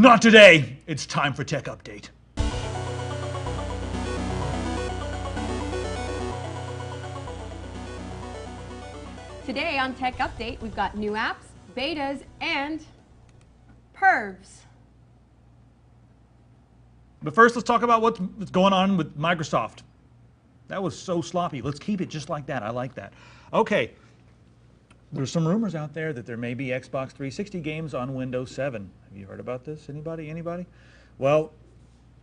Not today. It's time for Tech Update. Today on Tech Update, we've got new apps, betas, and pervs. But first, let's talk about what's going on with Microsoft. That was so sloppy. Let's keep it just like that. I like that. Okay. There's some rumors out there that there may be Xbox 360 games on Windows 7. Have you heard about this? Anybody? Well,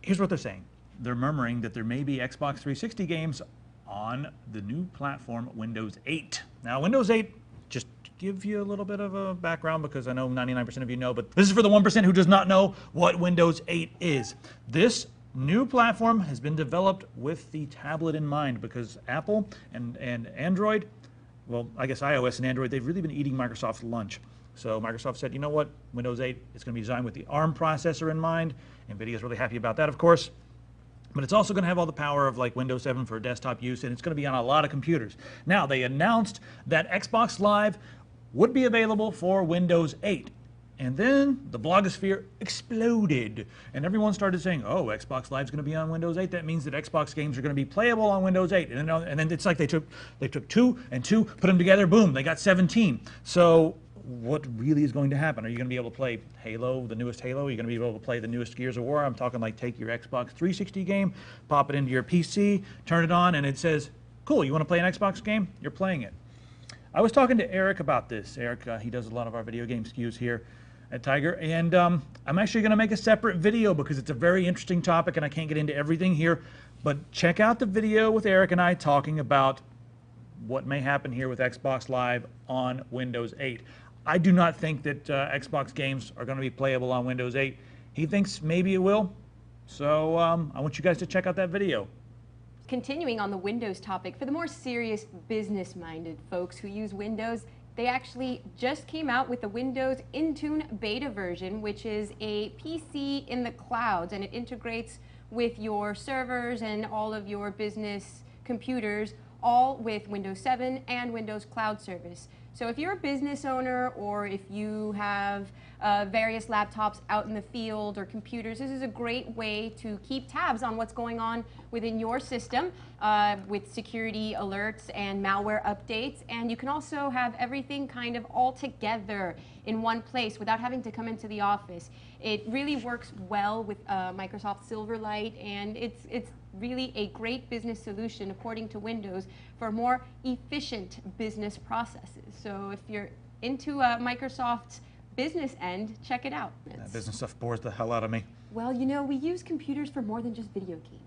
here's what they're saying. They're murmuring that there may be Xbox 360 games on the new platform Windows 8. Now, Windows 8, just to give you a little bit of a background, because I know 99% of you know, but this is for the 1% who does not know what Windows 8 is. This new platform has been developed with the tablet in mind, because Apple and Android, well, I guess iOS and Android, they've really been eating Microsoft's lunch. So Microsoft said, you know what, Windows 8 is going to be designed with the ARM processor in mind. NVIDIA is really happy about that, of course. But it's also going to have all the power of like Windows 7 for desktop use, and it's going to be on a lot of computers. Now, they announced that Xbox Live would be available for Windows 8. And then the blogosphere exploded, and everyone started saying, oh, Xbox Live is going to be on Windows 8. That means that Xbox games are going to be playable on Windows 8. And then it's like they took 2 and 2, put them together, boom, they got 17. So what really is going to happen? Are you going to be able to play Halo, the newest Halo? Are you going to be able to play the newest Gears of War? I'm talking like take your Xbox 360 game, pop it into your PC, turn it on, and it says, cool, you want to play an Xbox game? You're playing it. I was talking to Eric about this. Eric, he does a lot of our video game SKUs here at Tiger, and I'm actually going to make a separate video because it's a very interesting topic and I can't get into everything here, but check out the video with Eric and I talking about what may happen here with Xbox Live on Windows 8. I do not think that Xbox games are going to be playable on Windows 8. He thinks maybe it will, so I want you guys to check out that video. Continuing on the Windows topic, for the more serious business-minded folks who use Windows, they actually just came out with the Windows Intune Beta version, which is a PC in the clouds, and it integrates with your servers and all of your business computers, all with Windows 7 and Windows Cloud Service. So if you're a business owner or if you have various laptops out in the field or computers, this is a great way to keep tabs on what's going on within your system with security alerts and malware updates. And you can also have everything kind of all together in one place without having to come into the office. It really works well with Microsoft Silverlight, and it's really a great business solution, according to Windows, for more efficient business processes. So if you're into Microsoft's business end, check it out. That business stuff bores the hell out of me. Well, you know, we use computers for more than just video games.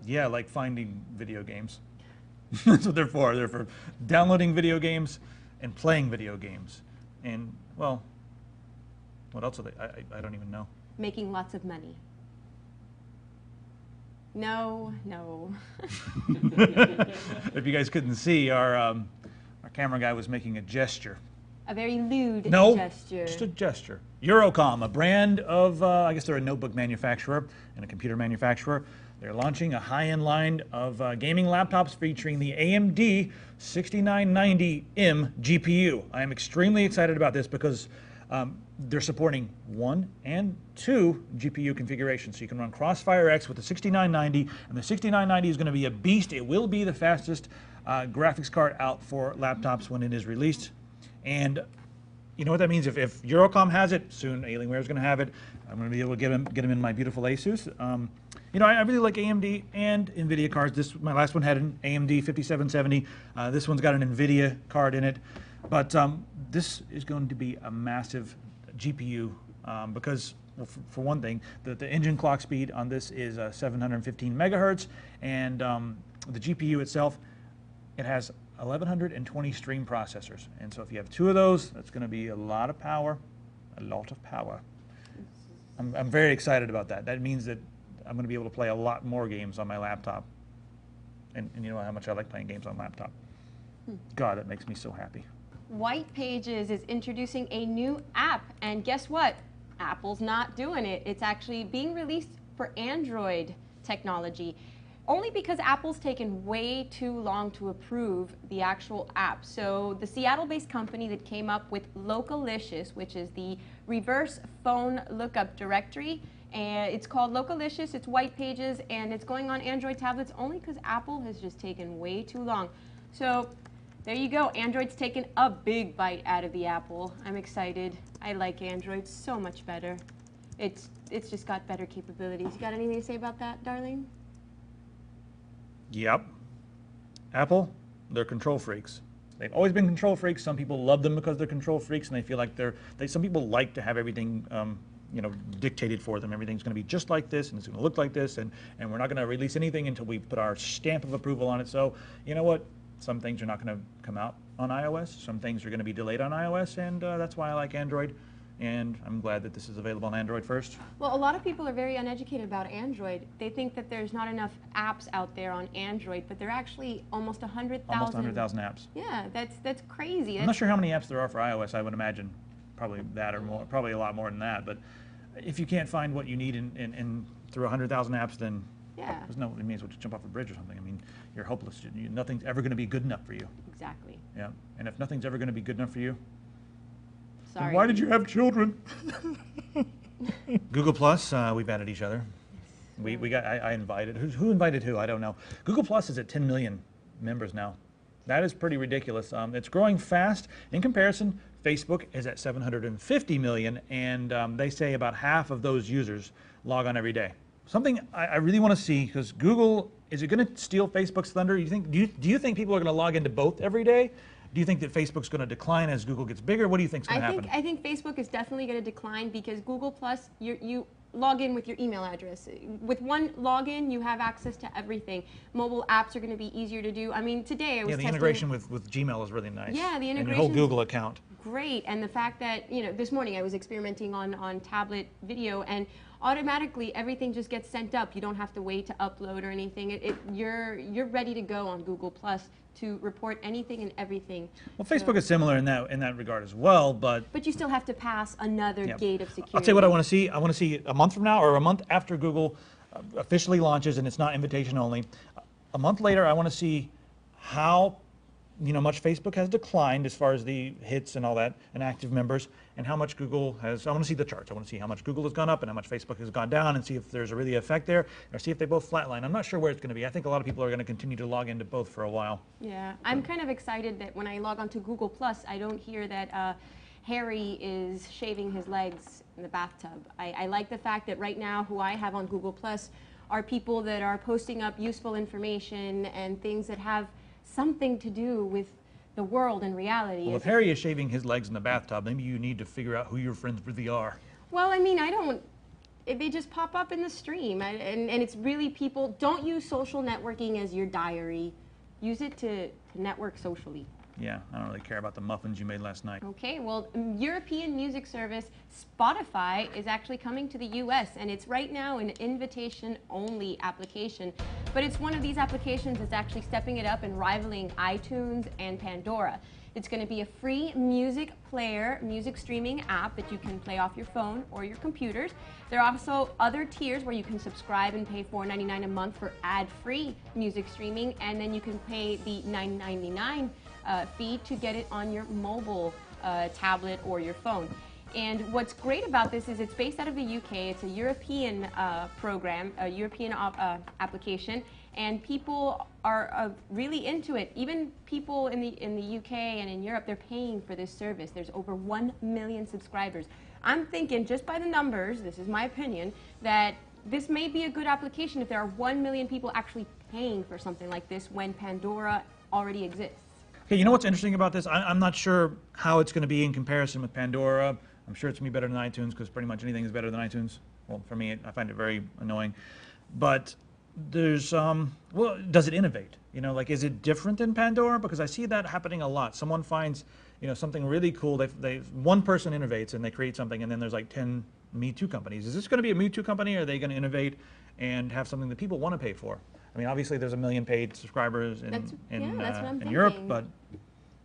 Yeah, like finding video games. That's what they're for. They're for downloading video games and playing video games. And, well, what else are they? I don't even know. Making lots of money. No. If you guys couldn't see, our camera guy was making a gesture. A very lewd gesture. Just a gesture. Eurocom, a brand of, I guess they're a notebook manufacturer and a computer manufacturer. They're launching a high-end line of gaming laptops featuring the AMD 6990M GPU. I am extremely excited about this because they're supporting 1 and 2 GPU configurations. So you can run Crossfire X with the 6990, and the 6990 is going to be a beast. It will be the fastest graphics card out for laptops when it is released. And you know what that means? If Eurocom has it, soon Alienware is going to have it. I'm going to be able to get them in my beautiful Asus. You know, I really like AMD and NVIDIA cards. My last one had an AMD 5770. This one's got an NVIDIA card in it. But this is going to be a massive GPU because, well, for one thing, the engine clock speed on this is 715 megahertz, and the GPU itself, it has 1120 stream processors. And so if you have 2 of those, that's going to be a lot of power, I'm very excited about that. That means that I'm going to be able to play a lot more games on my laptop. And you know how much I like playing games on laptop. God, that makes me so happy. White Pages is introducing a new app, and guess what? Apple's not doing it. It's actually being released for Android technology. Only because Apple's taken way too long to approve the actual app. So the Seattle-based company that came up with Localicious, which is the reverse phone lookup directory, and it's called Localicious, it's white pages, and it's going on Android tablets only because Apple has just taken way too long. So there you go, Android's taken a big bite out of the apple. I'm excited. I like Android so much better. It's just got better capabilities. You got anything to say about that, darling? Yep. Apple, they're control freaks. They've always been control freaks. Some people love them because they're control freaks, and they feel like some people like to have everything, dictated for them. Everything's going to be just like this, and it's going to look like this, and we're not going to release anything until we put our stamp of approval on it. So, you know what? Some things are not going to come out on iOS. Some things are going to be delayed on iOS, and that's why I like Android. And I'm glad that this is available on Android first. Well, a lot of people are very uneducated about Android. They think that there's not enough apps out there on Android, but there are actually almost 100,000. Almost 100,000 apps. Yeah, that's crazy. I'm not sure how many apps there are for iOS. I would imagine probably that or more, probably a lot more than that. But if you can't find what you need in through 100,000 apps, then yeah, it may as well just jump off a bridge or something. I mean, you're hopeless. Nothing's ever going to be good enough for you. Exactly. Yeah, and if nothing's ever going to be good enough for you, sorry. Why did you have children? Google Plus, we've added each other. I invited. Who invited who? I don't know. Google Plus is at 10 million members now. That is pretty ridiculous. It's growing fast. In comparison, Facebook is at 750 million, and they say about half of those users log on every day. Something I really want to see, because Google, is it going to steal Facebook's thunder? Do you think people are going to log into both every day? Do you think that Facebook's going to decline as Google gets bigger? What do you think is going to happen? I think Facebook is definitely going to decline because Google Plus, you log in with your email address. With one login, you have access to everything. Mobile apps are going to be easier to do. I mean, today I was the integration with Gmail is really nice. Yeah, the integration. And your whole Google account. Great, and the fact that, this morning I was experimenting on tablet video, and automatically everything just gets sent up. You don't have to wait to upload or anything. You're ready to go on Google Plus to report anything and everything. Well, Facebook is similar in that regard as well, but you still have to pass another gate of security. I'll tell you what I want to see. I want to see a month from now, or a month after Google officially launches, and it's not invitation only. A month later, I want to see how much Facebook has declined as far as the hits and all that, and active members, and how much Google has. I want to see the charts. I want to see how much Google has gone up and how much Facebook has gone down, and see if there's a really effect there, or see if they both flatline. I'm not sure where it's going to be. I think a lot of people are going to continue to log into both for a while. Yeah, I'm kind of excited that when I log onto Google Plus, I don't hear that Harry is shaving his legs in the bathtub. I like the fact that right now, who I have on Google Plus are people that are posting up useful information and things that have something to do with the world and reality. Well, if Harry is shaving his legs in the bathtub, maybe you need to figure out who your friends really are. Well, I mean, they just pop up in the stream, and it's really people. Don't use social networking as your diary. Use it to network socially. Yeah, I don't really care about the muffins you made last night. Okay, well, European music service Spotify is actually coming to the US, and it's right now an invitation-only application. But it's one of these applications that's actually stepping it up and rivaling iTunes and Pandora. It's going to be a free music player, music streaming app that you can play off your phone or your computers. There are also other tiers where you can subscribe and pay $4.99 a month for ad-free music streaming, and then you can pay the $9.99 fee to get it on your mobile tablet or your phone. And what's great about this is it's based out of the UK. It's a European program, a European application, and people are really into it. Even people in the UK and in Europe, they're paying for this service. There's over 1 million subscribers. I'm thinking, just by the numbers, this is my opinion, that this may be a good application if there are 1 million people actually paying for something like this when Pandora already exists. Okay, you know what's interesting about this? I'm not sure how it's going to be in comparison with Pandora. I'm sure it's going to be better than iTunes, because pretty much anything is better than iTunes. Well, for me, I find it very annoying. But there's, well, does it innovate? Like, is it different than Pandora? Because I see that happening a lot. Someone finds, something really cool. One person innovates and they create something, and then there's like 10 Me Too companies. Is this going to be a Me Too company, or are they going to innovate and have something that people want to pay for? I mean, obviously there's 1 million paid subscribers in Europe, but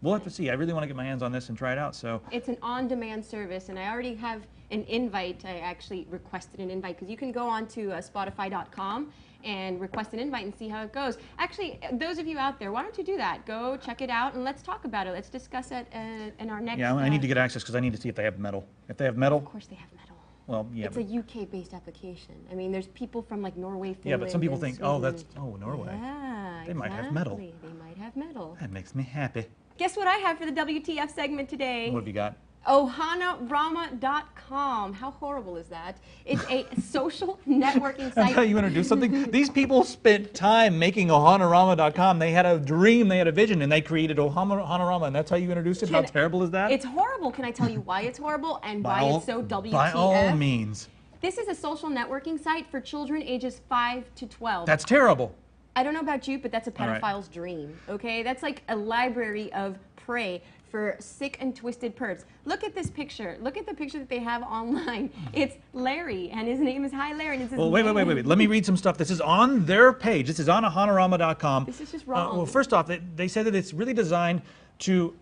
we'll have to see. I really want to get my hands on this and try it out. So it's an on-demand service, and I already have an invite. I actually requested an invite because you can go on to Spotify.com and request an invite and see how it goes. Actually, those of you out there, why don't you do that? Go check it out and let's talk about it. Let's discuss it in our next. Yeah, I need to get access because I need to see if they have metal. If they have metal, Of course they have metal. well, yeah. It's a UK-based application. I mean, there's people from like Norway, Finland. Yeah, but some people and think, Sweden. oh, that's Norway. Yeah, They might have metal. exactly. They might have metal. That makes me happy. Guess what I have for the WTF segment today? What have you got? Ohanarama.com. How horrible is that? It's a social networking That's site. how you introduce something. These people spent time making Ohanarama.com. They had a dream, they had a vision, and they created Ohanarama, and that's how you introduced it? How terrible is that? It's horrible. Can I tell you why it's horrible and why it's so WTF? By all means. This is a social networking site for children ages 5 to 12. That's terrible. I don't know about you, but that's a All right. pedophile's dream, okay? That's like a library of prey for sick and twisted pervs. Look at this picture. Look at the picture that they have online. It's Larry, and his name is Hi Larry. And it says, Well, wait. Let me read some stuff. This is on their page. This is on Ohanarama.com. This is just wrong. Well, first off, they said that it's really designed to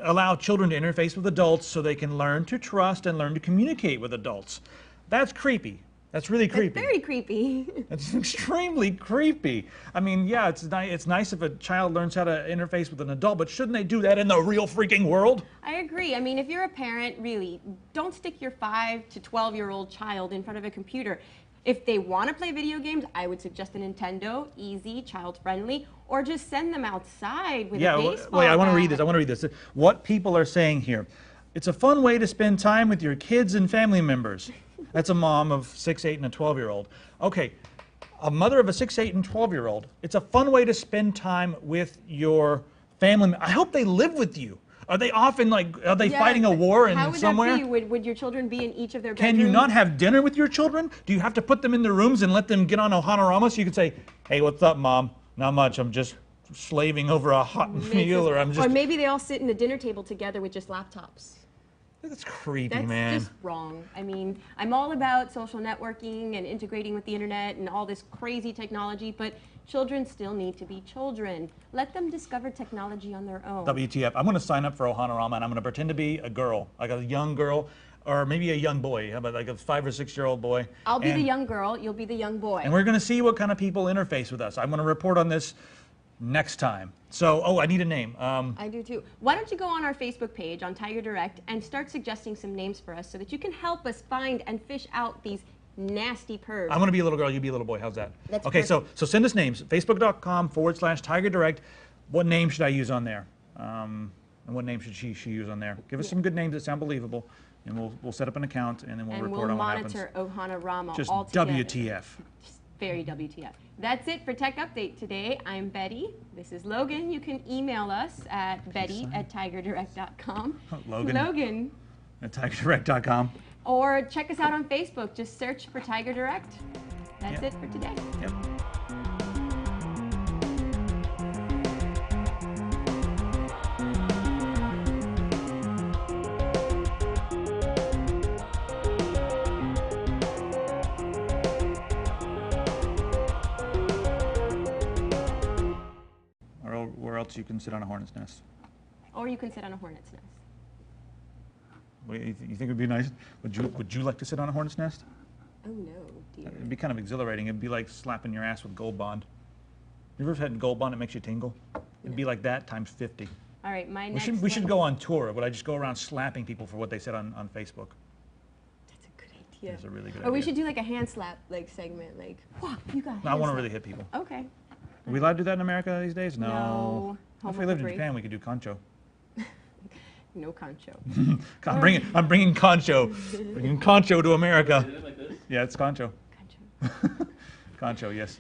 allow children to interface with adults so they can learn to trust and learn to communicate with adults. That's creepy. That's really creepy. That's very creepy. It's extremely creepy. I mean, yeah, it's nice if a child learns how to interface with an adult, but shouldn't they do that in the real freaking world? I agree. I mean, if you're a parent, really, don't stick your 5 to 12-year-old child in front of a computer. If they want to play video games, I would suggest a Nintendo, easy, child-friendly, or just send them outside with a baseball wait, I want to read bat. this. I want to read this. What people are saying here. It's a fun way to spend time with your kids and family members. That's a mom of 6, 8, and a 12-year-old. Okay, a mother of a 6, 8, and 12-year-old. It's a fun way to spend time with your family. I hope they live with you. Are they often are they fighting a war in somewhere? How would that be? Would your children be in each of their Can bedrooms? you not have dinner with your children? Do you have to put them in their rooms and let them get on Ohanarama so you can say, hey, what's up, Mom? Not much. I'm just slaving over a hot meal, or I'm just... Or maybe they all sit in a dinner table together with just laptops. That's creepy, That's man. just wrong. I mean, I'm all about social networking and integrating with the internet and all this crazy technology, but children still need to be children. Let them discover technology on their own. WTF. I'm going to sign up for Ohanarama, and I'm going to pretend to be a girl, like a young girl, or maybe a young boy. How about like a 5 or 6-year-old boy? I'll be the young girl, you'll be the young boy. And we're going to see what kind of people interface with us. I'm going to report on this next time. So, I need a name. I do too. Why don't you go on our Facebook page on Tiger Direct and start suggesting some names for us so that you can help us find and fish out these nasty pervs. I'm going to be a little girl, you be a little boy. How's that? That's okay, so perfect. send us names. Facebook.com/Tiger Direct. What name should I use on there? And what name should she use on there? Give us some good names that sound believable, and we'll set up an account, and then we'll report on what happens. And we'll monitor Ohanarama Just all together. WTF. Just very WTF. That's it for Tech Update today. I'm Betty. This is Logan. You can email us at betty@tigerdirect.com. Logan. At tigerdirect.com. Or check us out on Facebook. Just search for Tiger Direct. That's Yep. it for today. Yep. Or where else you can sit on a hornet's nest. Or you can sit on a hornet's nest. What, you think it would be nice? Would you like to sit on a hornet's nest? Oh no, dear. It'd be kind of exhilarating. It'd be like slapping your ass with Gold Bond. You ever had Gold Bond that makes you tingle? It'd be like that times 50. All right, my We next should one- go on tour. Would I just go around slapping people for what they said on Facebook? That's a good idea. That's a really good Or we idea. should do like a hand slap segment, like, whoa, you got No, I hand want to slap. really hit people. Okay. Are we allowed to do that in America these days? No. If we lived in Homophobic. Japan, we could do concho. No concho. I'm bringing concho. Bringing concho to America. Did it like this? Yeah, it's concho. Concho. Concho, yes.